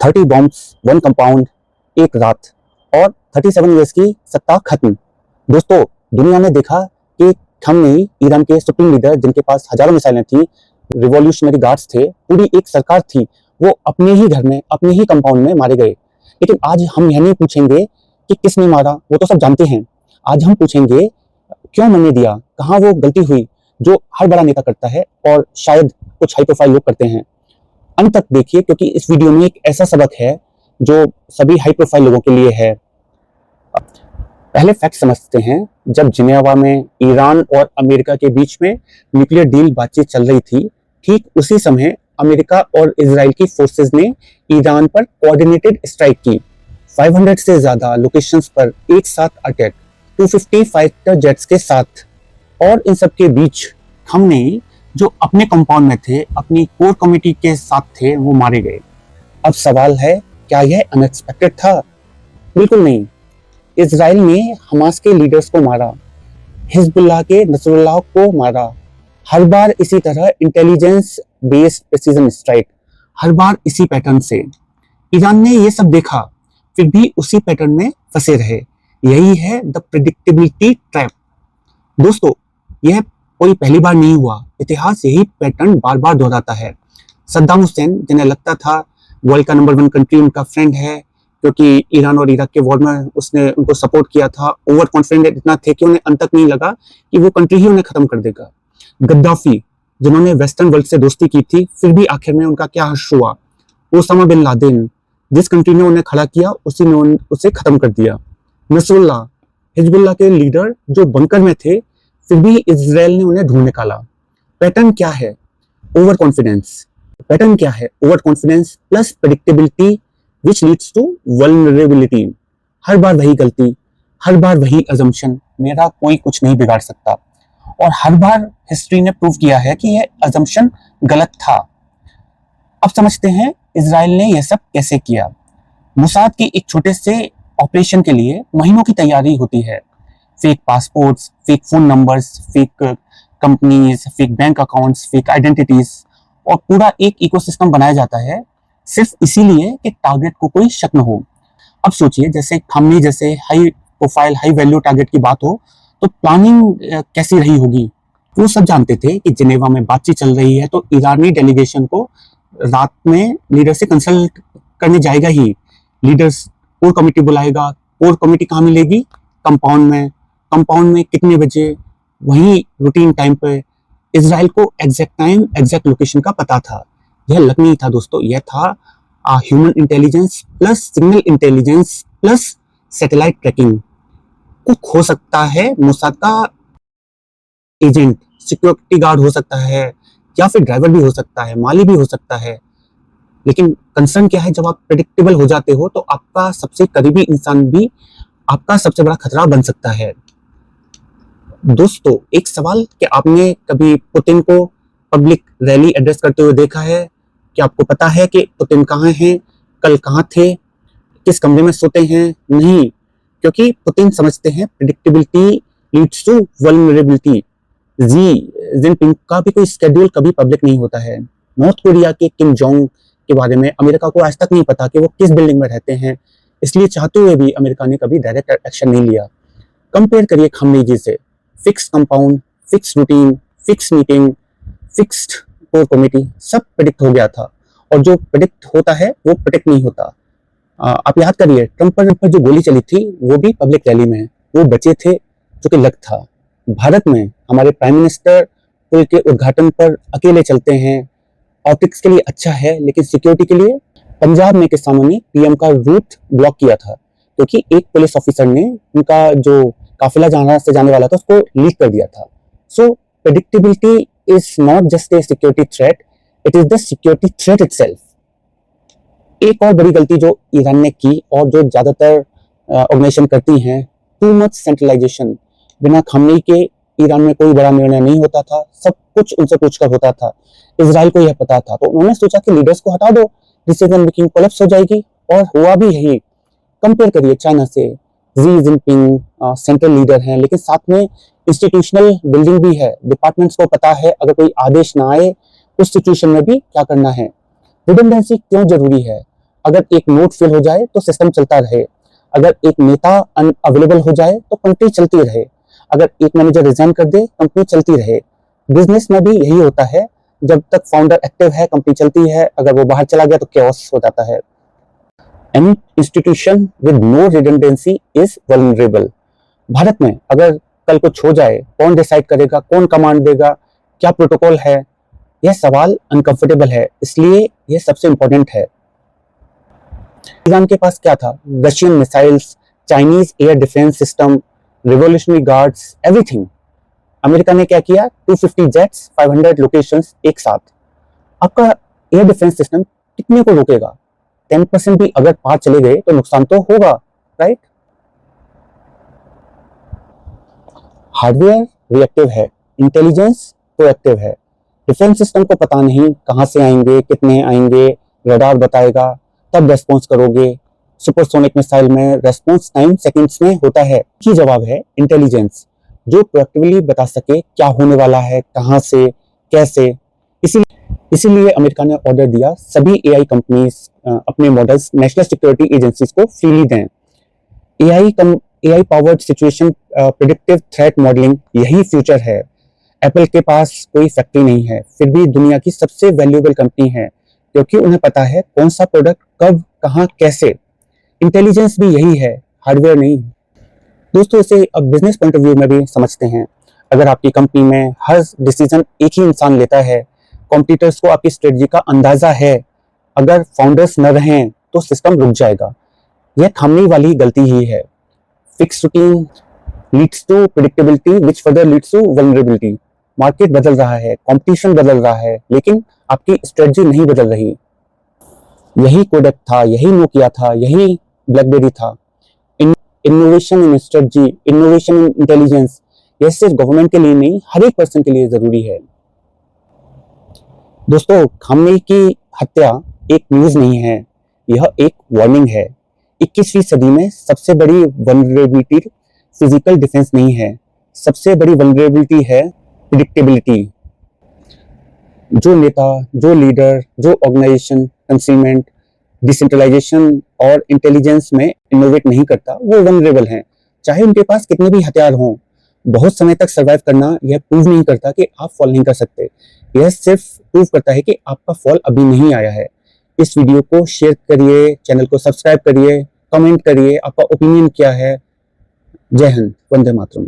30 bombs, 1 compound, एक रात और 37 ईयर्स की सत्ता खत्म। दोस्तों, दुनिया ने देखा कि खामेनी, ईरान के सुप्रीम लीडर जिनके पास हजारों मिसाइलें थी, रिवॉल्यूशनरी गार्ड्स थे, पूरी एक सरकार थी, वो अपने ही घर में, अपने ही कंपाउंड में मारे गए। लेकिन आज हम यह नहीं पूछेंगे कि किसने मारा, वो तो सब जानते हैं। आज हम पूछेंगे क्यों मरने दिया, कहाँ वो गलती हुई जो हर बड़ा नेता करता है और शायद कुछ हाई प्रोफाइल लोग करते हैं। अंत तक देखिए, क्योंकि इस वीडियो में एक ऐसा सबक है जो सभी हाई प्रोफाइल लोगों के लिए है। पहले फैक्ट समझते हैं। जब जिनेवा में ईरान और अमेरिका के बीच में न्यूक्लियर डील बातचीत चल रही थी, ठीक उसी समय अमेरिका और इजराइल की फोर्सेस ने ईरान पर कोऑर्डिनेटेड स्ट्राइक की। 500 से ज्यादा लोकेशंस पर एक साथ अटैक, 250 फाइटर जेट्स के साथ। और इन सब के बीच खामेनी, जो अपने कंपाउंड में थे, अपनी कोर कमेटी के साथ थे, वो मारे गए। अब सवाल है, क्या यह अनएक्सपेक्टेड था? बिल्कुल नहीं। इजराइल ने हमास के लीडर्स को मारा, हिजबुल्लाह के नसरुल्लाह को मारा, हर बार इसी तरह इंटेलिजेंस बेस्ड प्रिसीजन स्ट्राइक, हर बार इसी पैटर्न से। ईरान ने ये सब देखा, फिर भी उसी पैटर्न में फंसे रहे। यही है द प्रेडिक्टेबिलिटी ट्रैप। दोस्तों, यह कोई पहली बार नहीं हुआ, इतिहास यही पैटर्न बार बार दोहराता है। सद्दाम हुसैन, जिन्हें लगता था वर्ल्ड का नंबर 1 कंट्री उनका फ्रेंड है, क्योंकि ईरान और इराक के वॉर में उसने उनको सपोर्ट किया था, ओवर कॉन्फिडेंट इतना थे कि उन्हें अंत तक नहीं लगा कि वो कंट्री ही उन्हें खत्म कर देगा। गद्दाफी, जिन्होंने वेस्टर्न वर्ल्ड से दोस्ती की थी, फिर भी आखिर में उनका क्या हश्र हुआ। ओसामा बिन लादेन, जिस कंट्री ने उन्हें खड़ा किया, उसी ने उसे खत्म कर दिया। नसरुल्लाह, हिजबुल्लाह के लीडर जो बंकर में थे, फिर भी इजराइल ने उन्हें ढूंढ निकाला। पैटर्न क्या है? Over confidence. पैटर्न क्या है? Overconfidence plus predictability which leads to vulnerability. हर बार वही गलती, हर बार वही अजम्पशन, मेरा कोई कुछ नहीं बिगाड़ सकता। और हर बार हिस्ट्री ने प्रूव किया है कि यह अजम्पशन गलत था। अब समझते हैं इजराइल ने यह सब कैसे किया। मोसाद के एक छोटे से ऑपरेशन के लिए महीनों की तैयारी होती है। Fake passports, fake phone numbers, fake companies, fake bank accounts, fake identities, और पूरा एक इकोसिस्टम बनाया जाता है सिर्फ इसीलिए कि टारगेट को कोई शक न हो। अब सोचिए, जैसे खामेनी जैसे high profile, high value target की बात हो, तो प्लानिंग कैसी रही होगी। वो सब जानते थे कि जिनेवा में बातचीत चल रही है, तो ईरानी डेलीगेशन को रात में लीडर से कंसल्ट करने जाएगा ही। लीडर्स कोर कमेटी बुलाएगा। कोर कमेटी कहाँ मिलेगी? कंपाउंड में। कंपाउंड में कितने बजे? वही रूटीन टाइम पे। इजराइल को एग्जैक्ट टाइम, एग्जैक्ट लोकेशन का पता था। यह लक नहीं था दोस्तों, यह था human intelligence plus signal intelligence plus satellite trekking. कुछ हो सकता है मोसाद का एजेंट, सिक्योरिटी गार्ड हो सकता है, या फिर ड्राइवर भी हो सकता है, माली भी हो सकता है। लेकिन कंसर्न क्या है, जब आप प्रेडिक्टेबल हो जाते हो तो आपका सबसे करीबी इंसान भी आपका सबसे बड़ा खतरा बन सकता है। दोस्तों, एक सवाल, कि आपने कभी पुतिन को पब्लिक रैली एड्रेस करते हुए देखा है? क्या आपको पता है कि पुतिन कहाँ हैं, कल कहाँ थे, किस कमरे में सोते हैं? नहीं, क्योंकि पुतिन समझते हैं predictability leads to vulnerability. Jinping का भी कोई स्केड्यूल कभी पब्लिक नहीं होता है। नॉर्थ कोरिया के किम जोंग के बारे में अमेरिका को आज तक नहीं पता कि वो किस बिल्डिंग में रहते हैं, इसलिए चाहते हुए भी अमेरिका ने कभी डायरेक्ट एक्शन नहीं लिया। कंपेयर करिए खामेनी जी से। Fix compound, fix routine, fix meeting, fixed core committee, सब प्रेडिक्ट हो गया था। और जो प्रेडिक्ट होता है वो प्रेडिक्ट नहीं होता। आप याद करिए, ट्रंप पर जो गोली चली थी वो भी पब्लिक रैली में, वो बचे थे, जो कि लक था। भारत में हमारे प्राइम मिनिस्टर पुल के उद्घाटन पर अकेले चलते हैं। ऑप्टिक्स के लिए अच्छा है, लेकिन सिक्योरिटी के लिए पंजाब में किसानों ने पीएम का रूट ब्लॉक किया था, क्योंकि एक पुलिस ऑफिसर ने उनका जो काफिला जहां से जाने वाला था उसको लीक कर दिया था। So predictability is not just a security threat, it is the security threat itself. एक और बड़ी गलती जो ईरान ने की और जो ज्यादातर ऑर्गेनाइजेशन करती हैं, टू मच सेंट्रलाइजेशन। बिना खामेनी के ईरान में कोई बड़ा निर्णय नहीं होता था, सब कुछ उनसे पूछकर होता था। इजराइल को यह पता था, तो उन्होंने सोचा कि लीडर्स को हटा दो, डिसीजन मेकिंग कोलैप्स हो जाएगी, और हुआ भी यही। कंपेयर करिए चाइना से। जी जिनपिंग सेंट्रल लीडर हैं, लेकिन साथ में इंस्टीट्यूशनल बिल्डिंग भी है, डिपार्टमेंट्स को पता है अगर कोई आदेश ना आए उस सिचुएशन में भी क्या करना है। रिडंडेंसी क्यों जरूरी है? अगर एक नोट फेल हो जाए तो सिस्टम चलता रहे, अगर एक नेता अनअवेलेबल हो जाए तो कंपनी चलती रहे, अगर एक मैनेजर रिजाइन कर दे कंपनी चलती रहे। बिजनेस में भी यही होता है, जब तक फाउंडर एक्टिव है कंपनी चलती है, अगर वो बाहर चला गया तो chaos हो जाता है। Any institution with no redundancy is vulnerable. Bharat में अगर कल कुछ हो जाए, कौन डिसाइड करेगा, कौन कमांड देगा, क्या प्रोटोकॉल है, यह सवाल अनकंफर्टेबल है, इसलिए यह सबसे इंपॉर्टेंट है। ईरान के पास क्या था? Russian missiles, Chinese air defence system, revolutionary guards, everything. America ने क्या किया? 250 जेट्स, 500 लोकेशंस एक साथ। आपका एयर डिफेंस सिस्टम कितने को रोकेगा? 10% भी अगर पार चले गए तो नुकसान तो होगा, राइट? हार्डवेयर रिएक्टिव है, इंटेलिजेंस प्रोएक्टिव है। डिफेंस सिस्टम को पता नहीं कहां से आएंगे, कितने आएंगे, रडार बताएगा, तब रेस्पॉन्स करोगे। सुपरसोनिक मिसाइल में रेस्पॉन्स टाइम सेकंड्स में होता है। की जवाब है इंटेलिजेंस, जो प्रोएक्टिवली बता सके क्या होने वाला है, कहां से, कैसे। इसीलिए अमेरिका ने ऑर्डर दिया सभी एआई कंपनीज अपने मॉडल्स नेशनल सिक्योरिटी एजेंसीज को फ्रीली दें। AI powered situation predictive threat modelling, यही फ्यूचर है। एप्पल के पास कोई फैक्ट्री नहीं है, फिर भी दुनिया की सबसे वैल्यूएबल कंपनी है, क्योंकि उन्हें पता है कौन सा प्रोडक्ट कब, कहां, कैसे। इंटेलिजेंस भी यही है, हार्डवेयर नहीं। दोस्तों, इसे अब बिजनेस पॉइंट ऑफ व्यू में भी समझते हैं। अगर आपकी कंपनी में हर डिसीजन एक ही इंसान लेता है, कॉम्पिटिटर्स को आपकी स्ट्रेटजी का अंदाजा है, अगर फाउंडर्स न रहें तो सिस्टम रुक जाएगा। यह खामनी वाली गलती ही है। Fix routine leads to predictability which further leads to vulnerability. Market बदल रहा है, कंपटीशन बदल रहा है, लेकिन आपकी स्ट्रेटजी नहीं बदल रही। यही कोडेक था, यही नोकिया था, यही ब्लैकबेरी था। Innovation in strategy, innovation in intelligence, यह सिर्फ गवर्नमेंट के लिए नहीं, हर एक पर्सन के लिए जरूरी है। दोस्तों, खामनेई की हत्या एक न्यूज नहीं है, यह एक वार्निंग है। 21वीं सदी में सबसे बड़ी वल्नरेबिलिटी फिजिकल डिफेंस नहीं है, सबसे बड़ी वल्नरेबिलिटी है प्रेडिक्टेबिलिटी। जो नेता, जो लीडर, जो ऑर्गेनाइजेशन कंसीलमेंट, डिसेंट्रलाइजेशन और इंटेलिजेंस में इनोवेट नहीं करता, वो वल्नरेबल हैं, चाहे उनके पास कितने भी हथियार हों। बहुत समय तक सरवाइव करना यह प्रूव नहीं करता कि आप फॉल नहीं कर सकते, यह सिर्फ प्रूव करता है कि आपका फॉल अभी नहीं आया है। इस वीडियो को शेयर करिए, चैनल को सब्सक्राइब करिए, कमेंट करिए, आपका ओपिनियन क्या है। जय हिंद, वंदे मातरम।